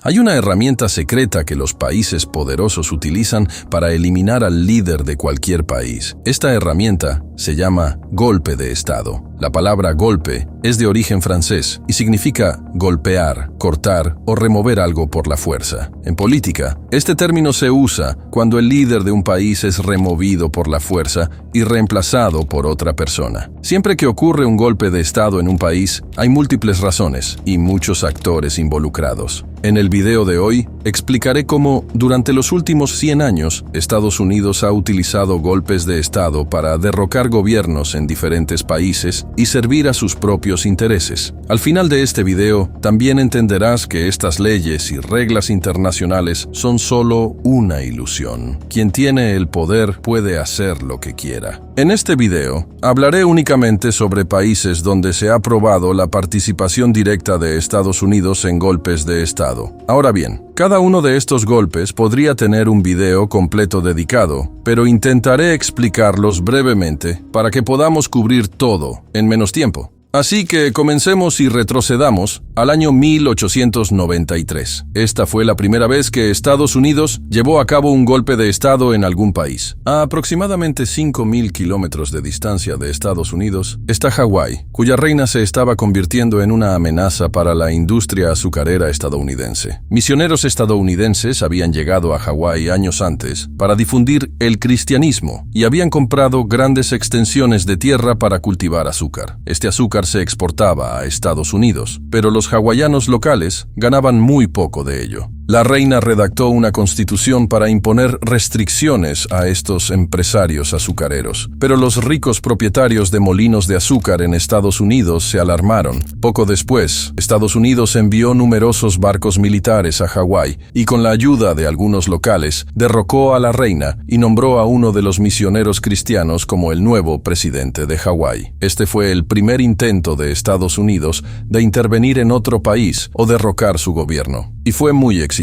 Hay una herramienta secreta que los países poderosos utilizan para eliminar al líder de cualquier país. Esta herramienta se llama golpe de Estado. La palabra golpe es de origen francés y significa golpear, cortar o remover algo por la fuerza. En política, este término se usa cuando el líder de un país es removido por la fuerza y reemplazado por otra persona. Siempre que ocurre un golpe de Estado en un país, hay múltiples razones y muchos actores involucrados. En el video de hoy, explicaré cómo, durante los últimos 100 años, Estados Unidos ha utilizado golpes de Estado para derrocar gobiernos en diferentes países y servir a sus propios intereses. Al final de este video, también entenderás que estas leyes y reglas internacionales son solo una ilusión. Quien tiene el poder puede hacer lo que quiera. En este video, hablaré únicamente sobre países donde se ha probado la participación directa de Estados Unidos en golpes de Estado. Ahora bien, cada uno de estos golpes podría tener un video completo dedicado, pero intentaré explicarlos brevemente para que podamos cubrir todo en menos tiempo. Así que comencemos y retrocedamos al año 1893. Esta fue la primera vez que Estados Unidos llevó a cabo un golpe de Estado en algún país. A aproximadamente 5.000 kilómetros de distancia de Estados Unidos está Hawái, cuya reina se estaba convirtiendo en una amenaza para la industria azucarera estadounidense. Misioneros estadounidenses habían llegado a Hawái años antes para difundir el cristianismo y habían comprado grandes extensiones de tierra para cultivar azúcar. Este azúcar se exportaba a Estados Unidos, pero los hawaianos locales ganaban muy poco de ello. La reina redactó una constitución para imponer restricciones a estos empresarios azucareros, pero los ricos propietarios de molinos de azúcar en Estados Unidos se alarmaron. Poco después, Estados Unidos envió numerosos barcos militares a Hawái y con la ayuda de algunos locales, derrocó a la reina y nombró a uno de los misioneros cristianos como el nuevo presidente de Hawái. Este fue el primer intento de Estados Unidos de intervenir en otro país o derrocar su gobierno, y fue muy exitoso.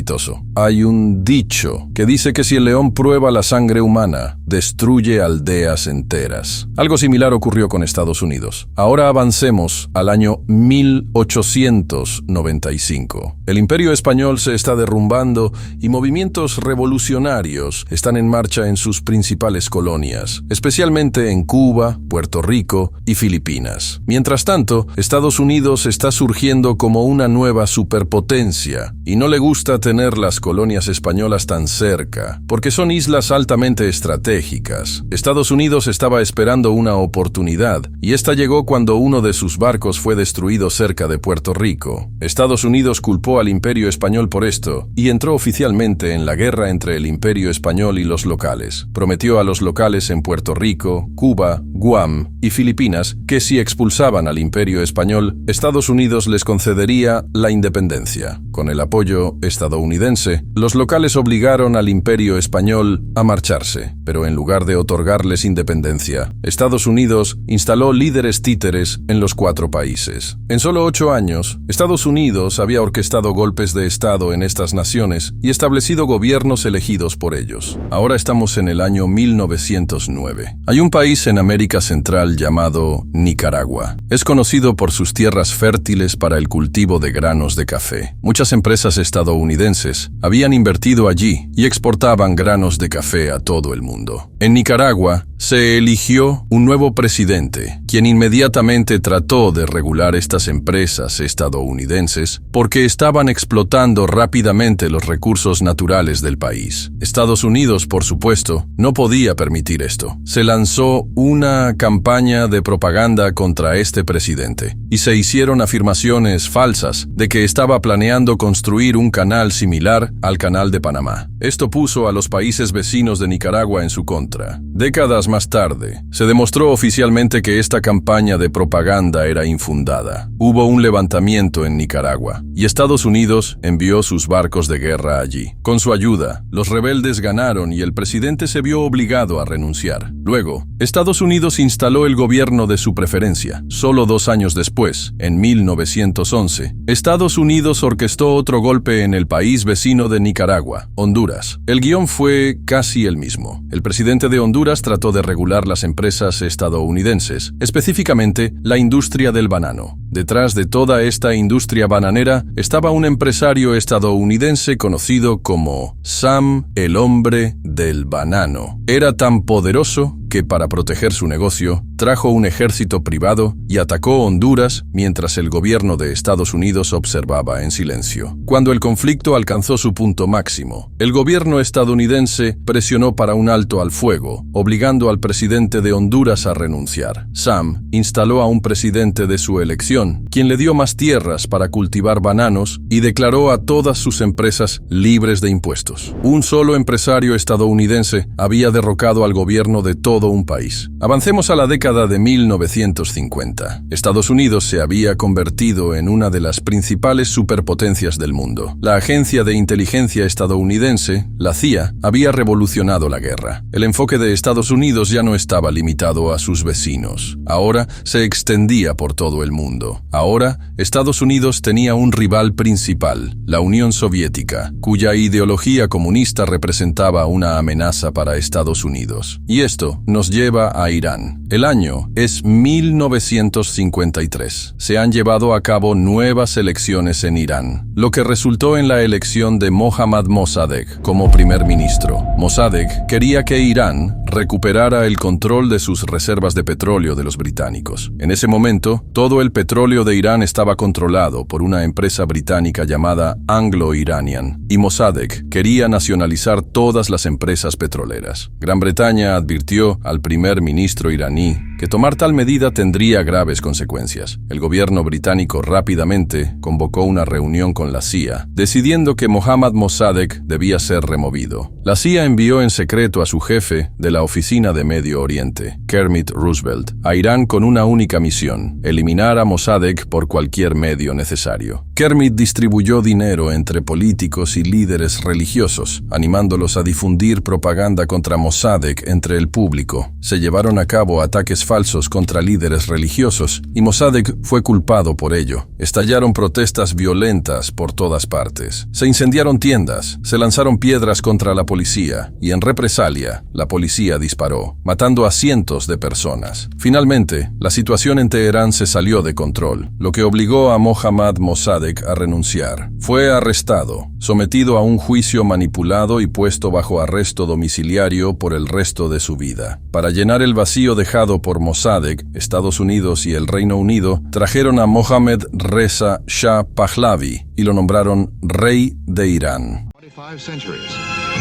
Hay un dicho que dice que si el león prueba la sangre humana, destruye aldeas enteras. Algo similar ocurrió con Estados Unidos. Ahora avancemos al año 1895. El Imperio Español se está derrumbando y movimientos revolucionarios están en marcha en sus principales colonias, especialmente en Cuba, Puerto Rico y Filipinas. Mientras tanto, Estados Unidos está surgiendo como una nueva superpotencia y no le gusta tener las colonias españolas tan cerca, porque son islas altamente estratégicas. Estados Unidos estaba esperando una oportunidad, y esta llegó cuando uno de sus barcos fue destruido cerca de Puerto Rico. Estados Unidos culpó al Imperio Español por esto, y entró oficialmente en la guerra entre el Imperio Español y los locales. Prometió a los locales en Puerto Rico, Cuba, Guam y Filipinas que si expulsaban al Imperio Español, Estados Unidos les concedería la independencia. Con el apoyo estadounidense, los locales obligaron al Imperio Español a marcharse, pero en lugar de otorgarles independencia, Estados Unidos instaló líderes títeres en los 4 países. En solo 8 años, Estados Unidos había orquestado golpes de Estado en estas naciones y establecido gobiernos elegidos por ellos. Ahora estamos en el año 1909. Hay un país en América Central llamado Nicaragua. Es conocido por sus tierras fértiles para el cultivo de granos de café. Muchas empresas estadounidenses habían invertido allí y exportaban granos de café a todo el mundo. En Nicaragua se eligió un nuevo presidente, quien inmediatamente trató de regular estas empresas estadounidenses porque estaban explotando rápidamente los recursos naturales del país. Estados Unidos, por supuesto, no podía permitir esto. Se lanzó una campaña de propaganda contra este presidente y se hicieron afirmaciones falsas de que estaba planeando construir un canal similar al Canal de Panamá. Esto puso a los países vecinos de Nicaragua en su contra. Décadas más tarde, se demostró oficialmente que esta campaña de propaganda era infundada. Hubo un levantamiento en Nicaragua y Estados Unidos envió sus barcos de guerra allí. Con su ayuda, los rebeldes ganaron y el presidente se vio obligado a renunciar. Luego, Estados Unidos instaló el gobierno de su preferencia. Solo 2 años después, en 1911, Estados Unidos orquestó otro golpe en el país vecino de Nicaragua, Honduras. El guión fue casi el mismo. El presidente de Honduras trató de regular las empresas estadounidenses, específicamente la industria del banano. Detrás de toda esta industria bananera estaba un empresario estadounidense conocido como Sam, el hombre del banano. Era tan poderoso que para proteger su negocio, trajo un ejército privado y atacó Honduras mientras el gobierno de Estados Unidos observaba en silencio. Cuando el conflicto alcanzó su punto máximo, el gobierno estadounidense presionó para un alto al fuego, obligando al presidente de Honduras a renunciar. Sam instaló a un presidente de su elección, quien le dio más tierras para cultivar bananos y declaró a todas sus empresas libres de impuestos. Un solo empresario estadounidense había derrocado al gobierno de todo un país. Avancemos a la década de 1950. Estados Unidos se había convertido en una de las principales superpotencias del mundo. La agencia de inteligencia estadounidense, la CIA, había revolucionado la guerra. El enfoque de Estados Unidos ya no estaba limitado a sus vecinos. Ahora se extendía por todo el mundo. Ahora, Estados Unidos tenía un rival principal, la Unión Soviética, cuya ideología comunista representaba una amenaza para Estados Unidos. Y esto nos lleva a Irán. El año es 1953. Se han llevado a cabo nuevas elecciones en Irán, lo que resultó en la elección de Mohammad Mossadegh como primer ministro. Mossadegh quería que Irán recuperara el control de sus reservas de petróleo de los británicos. En ese momento, todo el petróleo de Irán estaba controlado por una empresa británica llamada Anglo-Iranian, y Mossadegh quería nacionalizar todas las empresas petroleras. Gran Bretaña advirtió al primer ministro iraní que tomar tal medida tendría graves consecuencias. El gobierno británico rápidamente convocó una reunión con la CIA, decidiendo que Mohammad Mossadegh debía ser removido. La CIA envió en secreto a su jefe de la Oficina de Medio Oriente, Kermit Roosevelt, a Irán con una única misión: eliminar a Mossadegh por cualquier medio necesario. Kermit distribuyó dinero entre políticos y líderes religiosos, animándolos a difundir propaganda contra Mossadegh entre el público. Se llevaron a cabo ataques falsos contra líderes religiosos y Mossadegh fue culpado por ello. Estallaron protestas violentas por todas partes. Se incendiaron tiendas, se lanzaron piedras contra la policía y en represalia, la policía disparó, matando a cientos de personas. Finalmente, la situación en Teherán se salió de control, lo que obligó a Mohammad Mossadegh a renunciar. Fue arrestado, sometido a un juicio manipulado y puesto bajo arresto domiciliario por el resto de su vida. Para llenar el vacío dejado por Mossadegh, Estados Unidos y el Reino Unido trajeron a Mohammad Reza Shah Pahlavi y lo nombraron Rey de Irán. 45 centuries.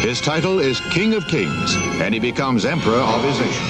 His title is King of Kings, and he becomes Emperor of his nation.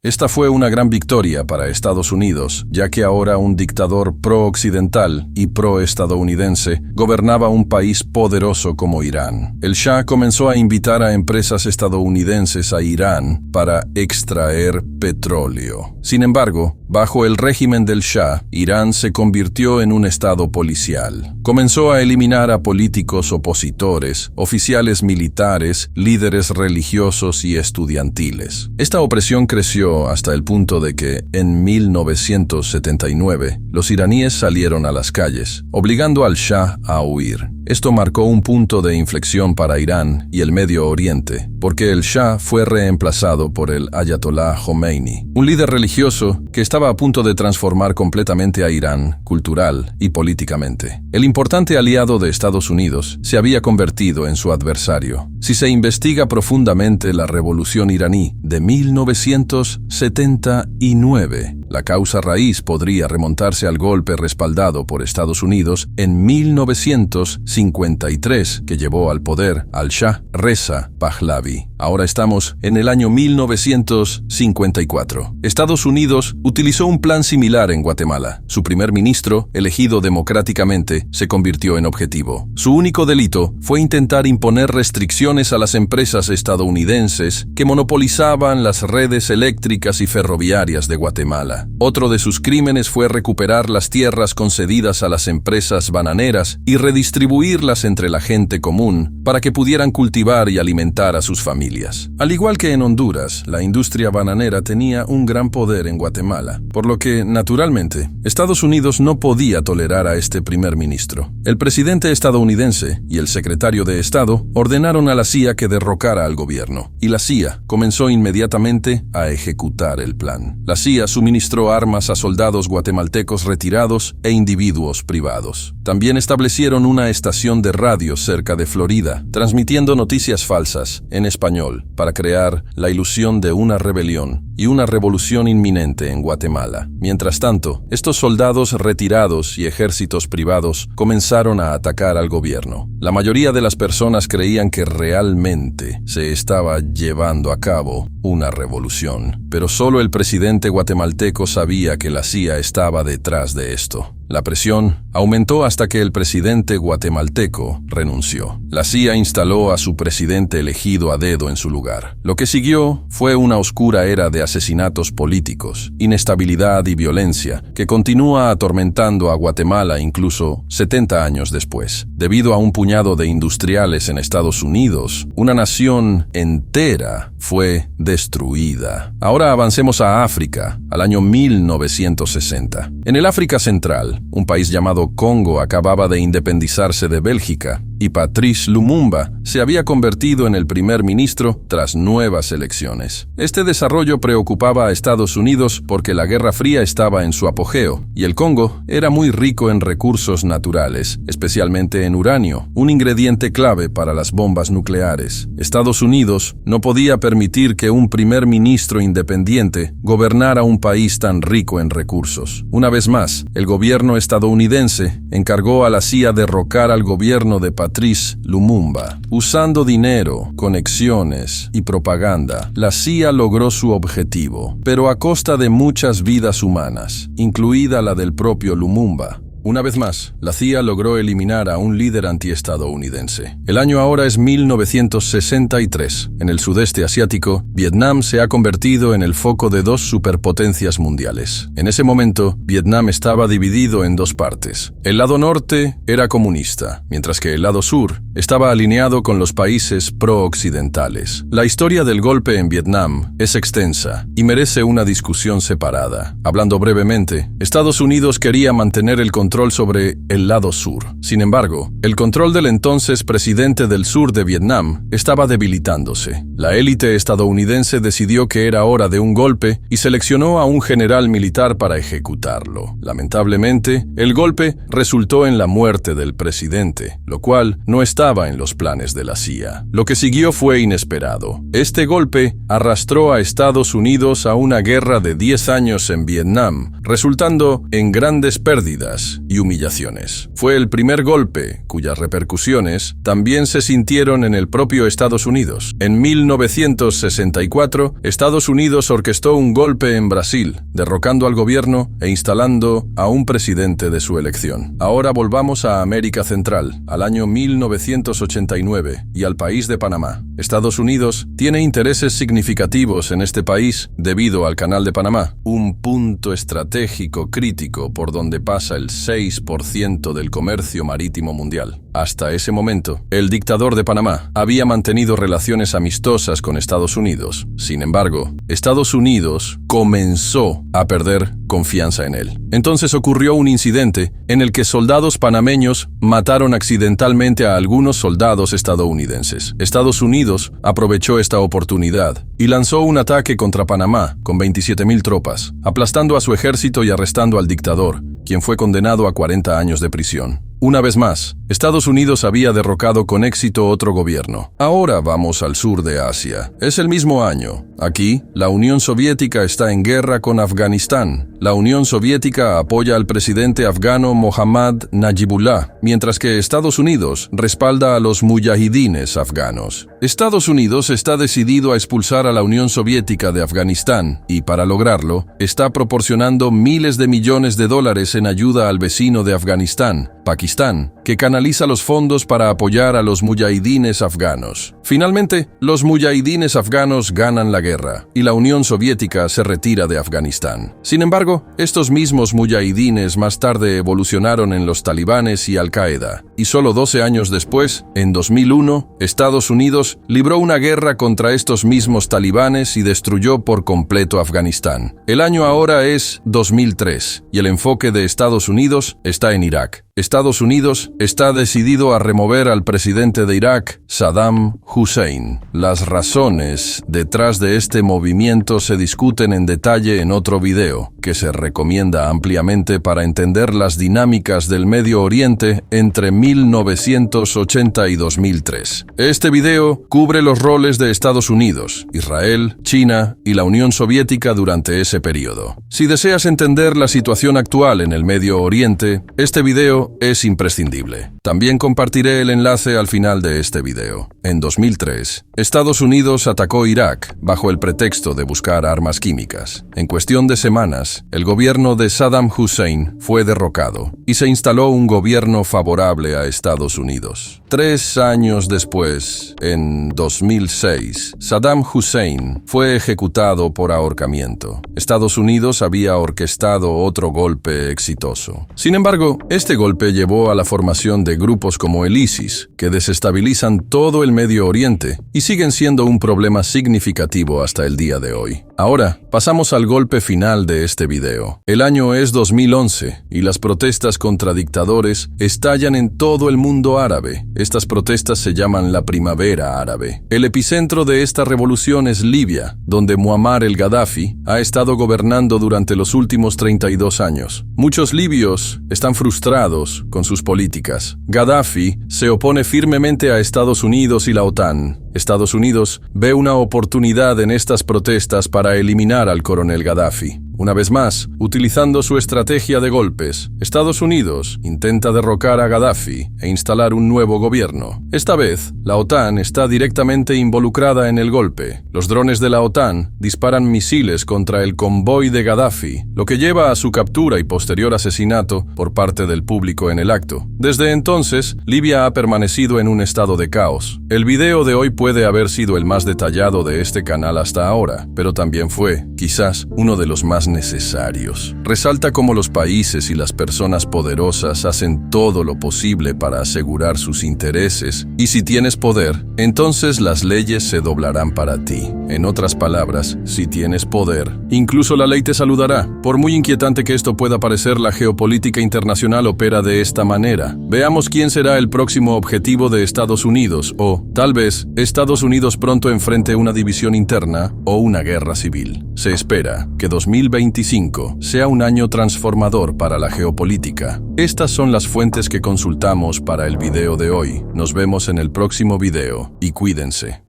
Esta fue una gran victoria para Estados Unidos, ya que ahora un dictador pro-occidental y pro-estadounidense gobernaba un país poderoso como Irán. El Shah comenzó a invitar a empresas estadounidenses a Irán para extraer petróleo. Sin embargo, bajo el régimen del Shah, Irán se convirtió en un estado policial. Comenzó a eliminar a políticos opositores, oficiales militares, líderes religiosos y estudiantiles. Esta opresión creció hasta el punto de que, en 1979, los iraníes salieron a las calles, obligando al Shah a huir. Esto marcó un punto de inflexión para Irán y el Medio Oriente, porque el Shah fue reemplazado por el Ayatollah Khomeini, un líder religioso que estaba a punto de transformar completamente a Irán, cultural y políticamente. El importante aliado de Estados Unidos se había convertido en su adversario. Si se investiga profundamente la revolución iraní de 1979, la causa raíz podría remontarse al golpe respaldado por Estados Unidos en 1953, que llevó al poder al Shah Reza Pahlavi. Ahora estamos en el año 1954. Estados Unidos utilizó un plan similar en Guatemala. Su primer ministro, elegido democráticamente, se convirtió en objetivo. Su único delito fue intentar imponer restricciones a las empresas estadounidenses que monopolizaban las redes eléctricas y ferroviarias de Guatemala. Otro de sus crímenes fue recuperar las tierras concedidas a las empresas bananeras y redistribuirlas entre la gente común para que pudieran cultivar y alimentar a sus familias. Al igual que en Honduras, la industria bananera tenía un gran poder en Guatemala, por lo que, naturalmente, Estados Unidos no podía tolerar a este primer ministro. El presidente estadounidense y el secretario de Estado ordenaron a la CIA que derrocara al gobierno, y la CIA comenzó inmediatamente a ejecutar el plan. La CIA suministró suministró armas a soldados guatemaltecos retirados e individuos privados. También establecieron una estación de radio cerca de Florida, transmitiendo noticias falsas en español para crear la ilusión de una rebelión y una revolución inminente en Guatemala. Mientras tanto, estos soldados retirados y ejércitos privados comenzaron a atacar al gobierno. La mayoría de las personas creían que realmente se estaba llevando a cabo una revolución, pero solo el presidente guatemalteco sabía que la CIA estaba detrás de esto. La presión aumentó hasta que el presidente guatemalteco renunció. La CIA instaló a su presidente elegido a dedo en su lugar. Lo que siguió fue una oscura era de asesinatos políticos, inestabilidad y violencia que continúa atormentando a Guatemala incluso 70 años después. Debido a un puñado de industriales en Estados Unidos, una nación entera fue destruida. Ahora avancemos a África, al año 1960. En el África Central, un país llamado Congo acababa de independizarse de Bélgica y Patrice Lumumba se había convertido en el primer ministro tras nuevas elecciones. Este desarrollo preocupaba a Estados Unidos porque la Guerra Fría estaba en su apogeo y el Congo era muy rico en recursos naturales, especialmente en uranio, un ingrediente clave para las bombas nucleares. Estados Unidos no podía permitir que un primer ministro independiente gobernara un país tan rico en recursos. Una vez más, el gobierno estadounidense encargó a la CIA derrocar al gobierno de Patrice Lumumba. Usando dinero, conexiones y propaganda, la CIA logró su objetivo, pero a costa de muchas vidas humanas, incluida la del propio Lumumba. Una vez más, la CIA logró eliminar a un líder antiestadounidense. El año ahora es 1963. En el sudeste asiático, Vietnam se ha convertido en el foco de dos superpotencias mundiales. En ese momento, Vietnam estaba dividido en dos partes. El lado norte era comunista, mientras que el lado sur estaba alineado con los países pro-occidentales. La historia del golpe en Vietnam es extensa y merece una discusión separada. Hablando brevemente, Estados Unidos quería mantener el control sobre el lado sur. Sin embargo, el control del entonces presidente del sur de Vietnam estaba debilitándose. La élite estadounidense decidió que era hora de un golpe y seleccionó a un general militar para ejecutarlo. Lamentablemente, el golpe resultó en la muerte del presidente, lo cual no estaba en los planes de la CIA. Lo que siguió fue inesperado. Este golpe arrastró a Estados Unidos a una guerra de 10 años en Vietnam, resultando en grandes pérdidas y humillaciones. Fue el primer golpe cuyas repercusiones también se sintieron en el propio Estados Unidos. En 1964, Estados Unidos orquestó un golpe en Brasil, derrocando al gobierno e instalando a un presidente de su elección. Ahora volvamos a América Central, al año 1989 y al país de Panamá. Estados Unidos tiene intereses significativos en este país debido al Canal de Panamá, un punto estratégico crítico por donde pasa el 6% del comercio marítimo mundial. Hasta ese momento, el dictador de Panamá había mantenido relaciones amistosas con Estados Unidos. Sin embargo, Estados Unidos comenzó a perder confianza en él. Entonces ocurrió un incidente en el que soldados panameños mataron accidentalmente a algunos soldados estadounidenses. Estados Unidos aprovechó esta oportunidad y lanzó un ataque contra Panamá con 27,000 tropas, aplastando a su ejército y arrestando al dictador, quien fue condenado a 40 años de prisión. Una vez más, Estados Unidos había derrocado con éxito otro gobierno. Ahora vamos al sur de Asia. Es el mismo año. Aquí, la Unión Soviética está en guerra con Afganistán. La Unión Soviética apoya al presidente afgano Mohammad Najibullah, mientras que Estados Unidos respalda a los mujahidines afganos. Estados Unidos está decidido a expulsar a la Unión Soviética de Afganistán y, para lograrlo, está proporcionando miles de millones de dólares en ayuda al vecino de Afganistán, Pakistán, que canaliza los fondos para apoyar a los mujahidines afganos. Finalmente, los mujahidines afganos ganan la guerra y la Unión Soviética se retira de Afganistán. Sin embargo, estos mismos mujahidines más tarde evolucionaron en los talibanes y Al-Qaeda, y solo 12 años después, en 2001, Estados Unidos libró una guerra contra estos mismos talibanes y destruyó por completo Afganistán. El año ahora es 2003 y el enfoque de Estados Unidos está en Irak. Estados Unidos está decidido a remover al presidente de Irak, Saddam Hussein. Hussein. Las razones detrás de este movimiento se discuten en detalle en otro video, que se recomienda ampliamente para entender las dinámicas del Medio Oriente entre 1980 y 2003. Este video cubre los roles de Estados Unidos, Israel, China y la Unión Soviética durante ese periodo. Si deseas entender la situación actual en el Medio Oriente, este video es imprescindible. También compartiré el enlace al final de este video. En 2003, Estados Unidos atacó Irak bajo el pretexto de buscar armas químicas. En cuestión de semanas, el gobierno de Saddam Hussein fue derrocado y se instaló un gobierno favorable a Estados Unidos. 3 años después, en 2006, Saddam Hussein fue ejecutado por ahorcamiento. Estados Unidos había orquestado otro golpe exitoso. Sin embargo, este golpe llevó a la formación de grupos como el ISIS, que desestabilizan todo el Medio Oriente y siguen siendo un problema significativo hasta el día de hoy. Ahora, pasamos al golpe final de este video. El año es 2011 y las protestas contra dictadores estallan en todo el mundo árabe. Estas protestas se llaman la Primavera Árabe. El epicentro de esta revolución es Libia, donde Muammar el-Gaddafi ha estado gobernando durante los últimos 32 años. Muchos libios están frustrados con sus políticas. Gaddafi se opone firmemente a Estados Unidos y la OTAN. Estados Unidos ve una oportunidad en estas protestas para eliminar al coronel Gaddafi. Una vez más, utilizando su estrategia de golpes, Estados Unidos intenta derrocar a Gaddafi e instalar un nuevo gobierno. Esta vez, la OTAN está directamente involucrada en el golpe. Los drones de la OTAN disparan misiles contra el convoy de Gaddafi, lo que lleva a su captura y posterior asesinato por parte del público en el acto. Desde entonces, Libia ha permanecido en un estado de caos. El video de hoy puede haber sido el más detallado de este canal hasta ahora, pero también fue, quizás, uno de los más necesarios. Resalta cómo los países y las personas poderosas hacen todo lo posible para asegurar sus intereses, y si tienes poder, entonces las leyes se doblarán para ti. En otras palabras, si tienes poder, incluso la ley te saludará. Por muy inquietante que esto pueda parecer, la geopolítica internacional opera de esta manera. Veamos quién será el próximo objetivo de Estados Unidos, o, tal vez, Estados Unidos pronto enfrente una división interna o una guerra civil. Se espera que 2025 sea un año transformador para la geopolítica. Estas son las fuentes que consultamos para el video de hoy. Nos vemos en el próximo video y cuídense.